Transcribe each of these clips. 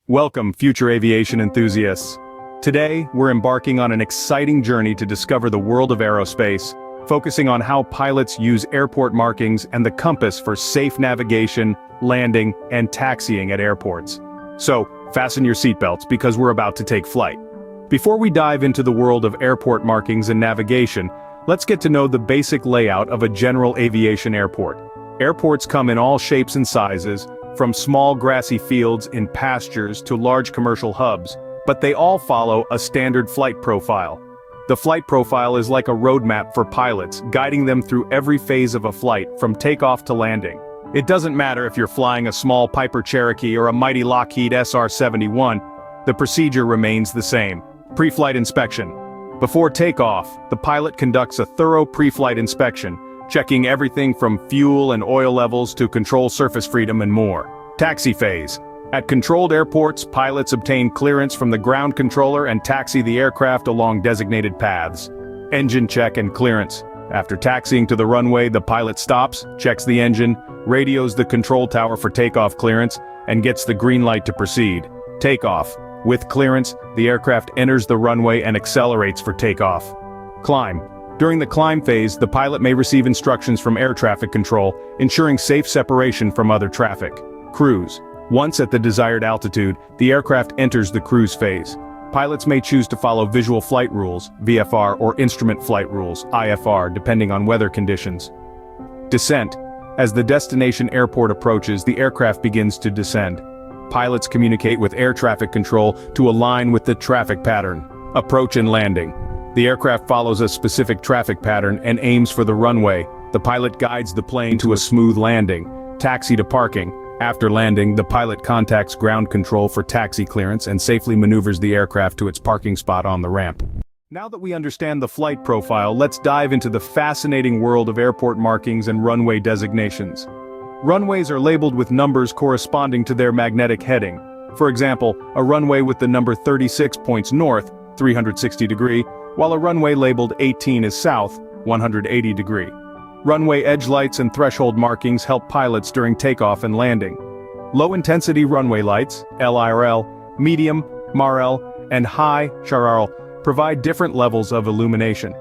Welcome, future aviation enthusiasts. Today, we're embarking on an exciting journey to discover the world of aerospace, focusing on how pilots use airport markings and the compass for safe navigation, landing, and taxiing at airports. So, fasten your seatbelts because we're about to take flight. Before we dive into the world of airport markings and navigation, let's get to know the basic layout of a general aviation airport. Airports come in all shapes and sizes, from small grassy fields in pastures to large commercial hubs, but they all follow a standard flight profile. The flight profile is like a roadmap for pilots, guiding them through every phase of a flight, from takeoff to landing. It doesn't matter if you're flying a small Piper Cherokee or a mighty Lockheed SR-71, the procedure remains the same. Pre-flight inspection. Before takeoff, the pilot conducts a thorough pre-flight inspection, checking everything from fuel and oil levels to control surface freedom and more. Taxi phase. At controlled airports, pilots obtain clearance from the ground controller and taxi the aircraft along designated paths. Engine check and clearance. After taxiing to the runway, the pilot stops, checks the engine, radios the control tower for takeoff clearance, and gets the green light to proceed. Takeoff. With clearance, the aircraft enters the runway and accelerates for takeoff. Climb. During the climb phase, the pilot may receive instructions from air traffic control, ensuring safe separation from other traffic. Cruise. Once at the desired altitude, the aircraft enters the cruise phase. Pilots may choose to follow visual flight rules, VFR, or instrument flight rules, IFR, depending on weather conditions. Descent. As the destination airport approaches, the aircraft begins to descend. Pilots communicate with air traffic control to align with the traffic pattern. Approach and landing. The aircraft follows a specific traffic pattern and aims for the runway. The pilot guides the plane to a smooth landing. Taxi to parking. After landing, the pilot contacts ground control for taxi clearance and safely maneuvers the aircraft to its parking spot on the ramp. Now that we understand the flight profile, let's dive into the fascinating world of airport markings and runway designations. Runways are labeled with numbers corresponding to their magnetic heading. For example, a runway with the number 36 points north, 360 degree, while a runway labeled 18 is south, 180 degree. Runway edge lights and threshold markings help pilots during takeoff and landing. Low-intensity runway lights, LIRL, medium, MARL, and high, SHARL, provide different levels of illumination.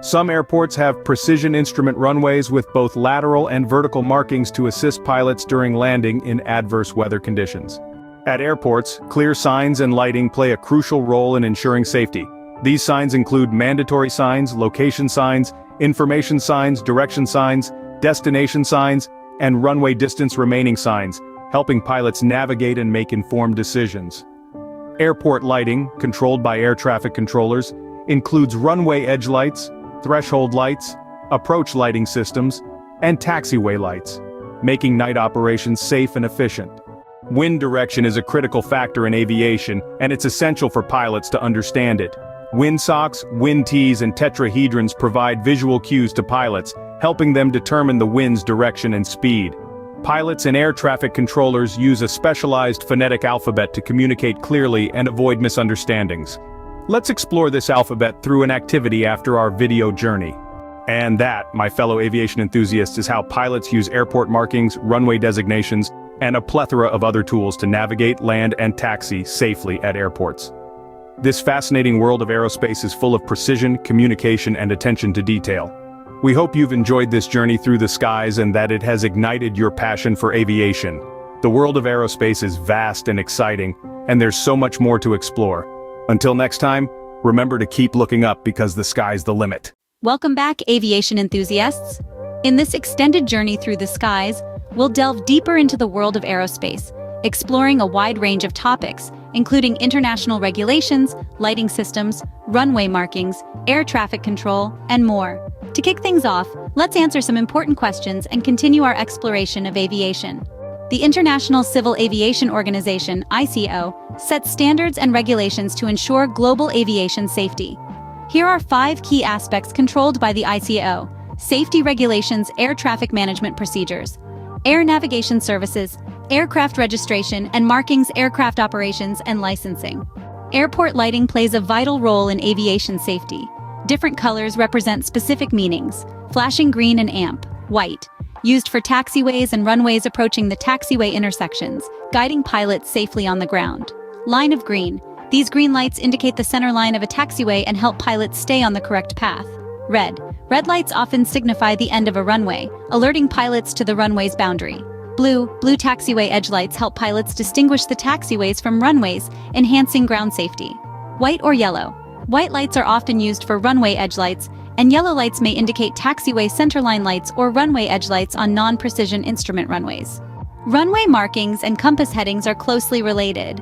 Some airports have precision instrument runways with both lateral and vertical markings to assist pilots during landing in adverse weather conditions. At airports, clear signs and lighting play a crucial role in ensuring safety. These signs include mandatory signs, location signs, information signs, direction signs, destination signs, and runway distance remaining signs, helping pilots navigate and make informed decisions. Airport lighting, controlled by air traffic controllers, includes runway edge lights, threshold lights, approach lighting systems, and taxiway lights, making night operations safe and efficient. Wind direction is a critical factor in aviation, and it's essential for pilots to understand it. Windsocks, wind tees, and tetrahedrons provide visual cues to pilots, helping them determine the wind's direction and speed. Pilots and air traffic controllers use a specialized phonetic alphabet to communicate clearly and avoid misunderstandings. Let's explore this alphabet through an activity after our video journey. And that, my fellow aviation enthusiasts, is how pilots use airport markings, runway designations, and a plethora of other tools to navigate, land, and taxi safely at airports. This fascinating world of aerospace is full of precision, communication, and attention to detail. We hope you've enjoyed this journey through the skies and that it has ignited your passion for aviation. The world of aerospace is vast and exciting, and there's so much more to explore. Until next time, remember to keep looking up because the sky's the limit. Welcome back, aviation enthusiasts. In this extended journey through the skies, we'll delve deeper into the world of aerospace, exploring a wide range of topics, including international regulations, lighting systems, runway markings, air traffic control, and more. To kick things off, let's answer some important questions and continue our exploration of aviation. The International Civil Aviation Organization, ICAO, sets standards and regulations to ensure global aviation safety. Here are 5 key aspects controlled by the ICAO: safety regulations, air traffic management procedures, air navigation services, aircraft registration and markings, aircraft operations and licensing. Airport lighting plays a vital role in aviation safety. Different colors represent specific meanings: flashing green and amp, white, used for taxiways and runways approaching the taxiway intersections, guiding pilots safely on the ground. Line of green. These green lights indicate the center line of a taxiway and help pilots stay on the correct path. Red. Red lights often signify the end of a runway, alerting pilots to the runway's boundary. Blue. Blue taxiway edge lights help pilots distinguish the taxiways from runways, enhancing ground safety. White or yellow. White lights are often used for runway edge lights, and yellow lights may indicate taxiway centerline lights or runway edge lights on non-precision instrument runways. Runway markings and compass headings are closely related.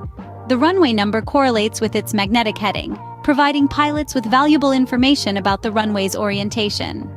The runway number correlates with its magnetic heading, providing pilots with valuable information about the runway's orientation.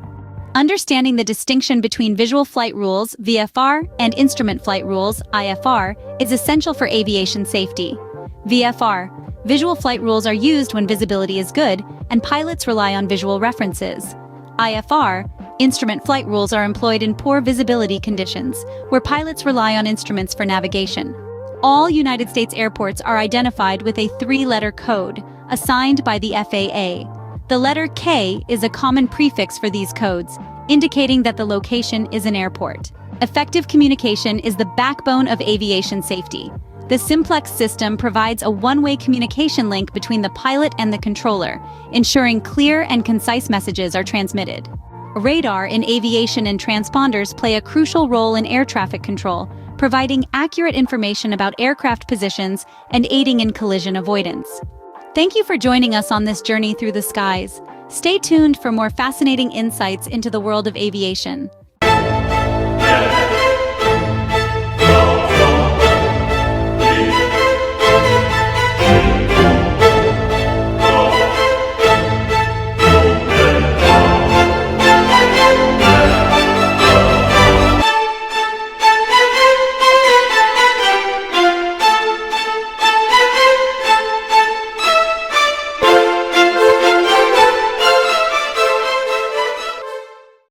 Understanding the distinction between visual flight rules, VFR, and instrument flight rules, IFR, is essential for aviation safety. VFR. Visual flight rules are used when visibility is good, and pilots rely on visual references. IFR. Instrument flight rules are employed in poor visibility conditions, where pilots rely on instruments for navigation. All United States airports are identified with a 3-letter code, assigned by the FAA. The letter K is a common prefix for these codes, indicating that the location is an airport. Effective communication is the backbone of aviation safety. The simplex system provides a one-way communication link between the pilot and the controller, ensuring clear and concise messages are transmitted. Radar in aviation and transponders play a crucial role in air traffic control, providing accurate information about aircraft positions and aiding in collision avoidance. Thank you for joining us on this journey through the skies. Stay tuned for more fascinating insights into the world of aviation.